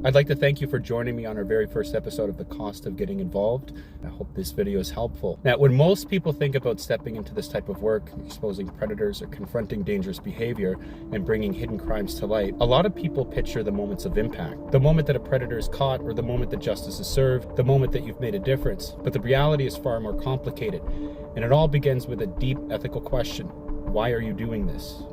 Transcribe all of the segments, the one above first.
I'd like to thank you for joining me on our very first episode of The Cost of Getting Involved. I hope this video is helpful. Now, when most people think about stepping into this type of work, exposing predators or confronting dangerous behavior and bringing hidden crimes to light, a lot of people picture the moments of impact. The moment that a predator is caught, or the moment that justice is served, the moment that you've made a difference. But the reality is far more complicated, and it all begins with a deep ethical question. Why are you doing this?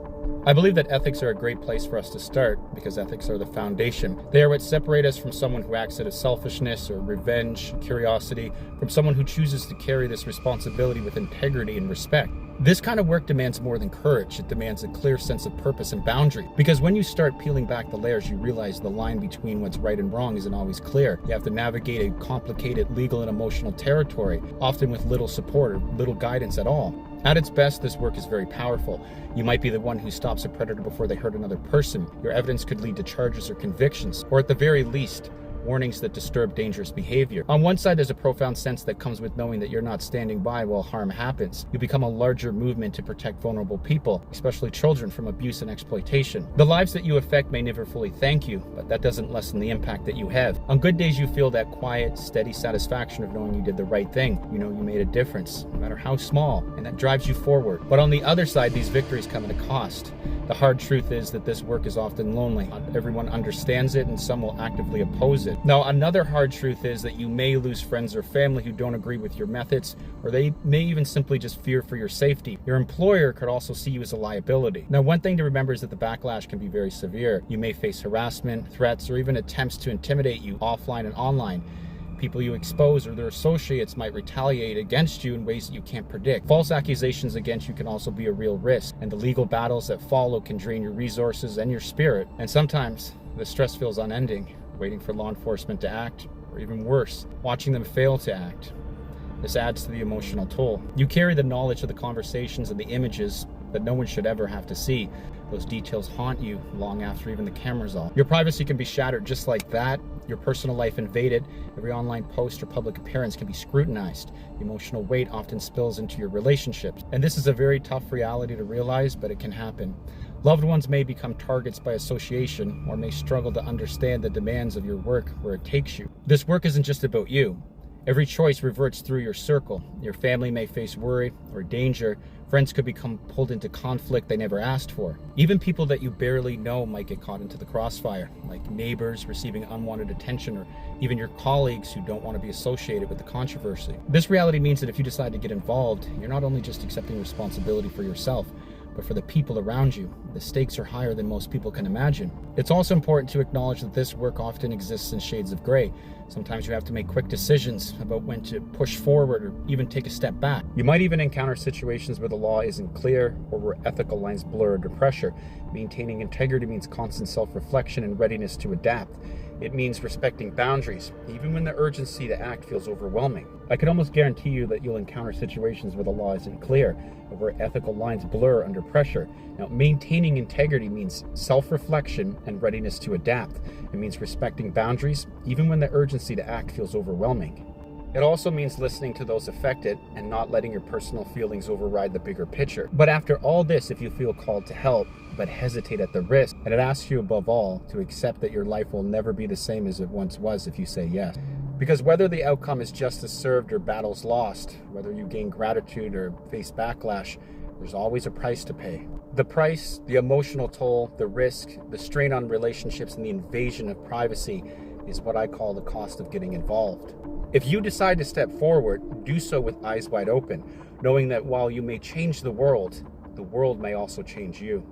I believe that ethics are a great place for us to start because ethics are the foundation. They are what separate us from someone who acts out of selfishness or revenge, curiosity, from someone who chooses to carry this responsibility with integrity and respect. This kind of work demands more than courage. It demands a clear sense of purpose and boundary. Because when you start peeling back the layers, you realize the line between what's right and wrong isn't always clear. You have to navigate a complicated legal and emotional territory, often with little support or little guidance at all. At its best, this work is very powerful. You might be the one who stops a predator before they hurt another person. Your evidence could lead to charges or convictions, or at the very least, warnings that disturb dangerous behavior. On one side, there's a profound sense that comes with knowing that you're not standing by while harm happens. You become a larger movement to protect vulnerable people, especially children, from abuse and exploitation. The lives that you affect may never fully thank you, but that doesn't lessen the impact that you have. On good days, you feel that quiet, steady satisfaction of knowing you did the right thing. You know you made a difference, no matter how small, and that drives you forward. But on the other side, these victories come at a cost. The hard truth is that this work is often lonely. Not everyone understands it, and some will actively oppose it. Now, another hard truth is that you may lose friends or family who don't agree with your methods, or they may even simply just fear for your safety. Your employer could also see you as a liability. Now, one thing to remember is that the backlash can be very severe. You may face harassment, threats, or even attempts to intimidate you offline and online. People you expose or their associates might retaliate against you in ways that you can't predict. False accusations against you can also be a real risk, and the legal battles that follow can drain your resources and your spirit. And sometimes the stress feels unending, waiting for law enforcement to act, or even worse, watching them fail to act. This adds to the emotional toll. You carry the knowledge of the conversations and the images that no one should ever have to see. Those details haunt you long after even the camera's off. Your privacy can be shattered just like that. Your personal life invaded. Every online post or public appearance can be scrutinized. The emotional weight often spills into your relationships. And this is a very tough reality to realize, but it can happen. Loved ones may become targets by association or may struggle to understand the demands of your work where it takes you. This work isn't just about you. Every choice reverts through your circle. Your family may face worry or danger. Friends could become pulled into conflict they never asked for. Even people that you barely know might get caught into the crossfire, like neighbors receiving unwanted attention, or even your colleagues who don't want to be associated with the controversy. This reality means that if you decide to get involved, you're not only just accepting responsibility for yourself, but for the people around you. The stakes are higher than most people can imagine. It's also important to acknowledge that this work often exists in shades of gray. Sometimes you have to make quick decisions about when to push forward or even take a step back. You might even encounter situations where the law isn't clear or where ethical lines blur under pressure. Maintaining integrity means constant self-reflection and readiness to adapt. It means respecting boundaries, even when the urgency to act feels overwhelming. I can almost guarantee you that you'll encounter situations where the law isn't clear, or where ethical lines blur under pressure. Now, maintaining integrity means self-reflection and readiness to adapt. It means respecting boundaries, even when the urgency to act feels overwhelming. It also means listening to those affected and not letting your personal feelings override the bigger picture. But after all this, if you feel called to help, but hesitate at the risk, and it asks you above all to accept that your life will never be the same as it once was if you say yes. Because whether the outcome is justice served or battles lost, whether you gain gratitude or face backlash, there's always a price to pay. The price, the emotional toll, the risk, the strain on relationships, and the invasion of privacy is what I call the cost of getting involved. If you decide to step forward, do so with eyes wide open, knowing that while you may change the world may also change you.